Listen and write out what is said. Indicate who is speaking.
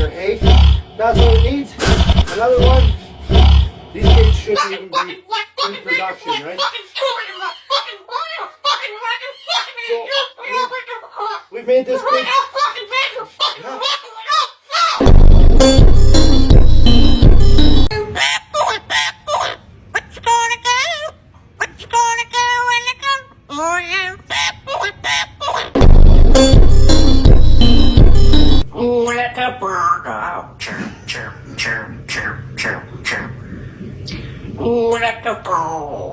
Speaker 1: their hay. That's what it needs. Another one. These kids shouldn't even be in production, right? So we've made this big. Yeah.
Speaker 2: Let a bird out, chirp, chirp, chirp, chirp, chirp, chirp. Let the bird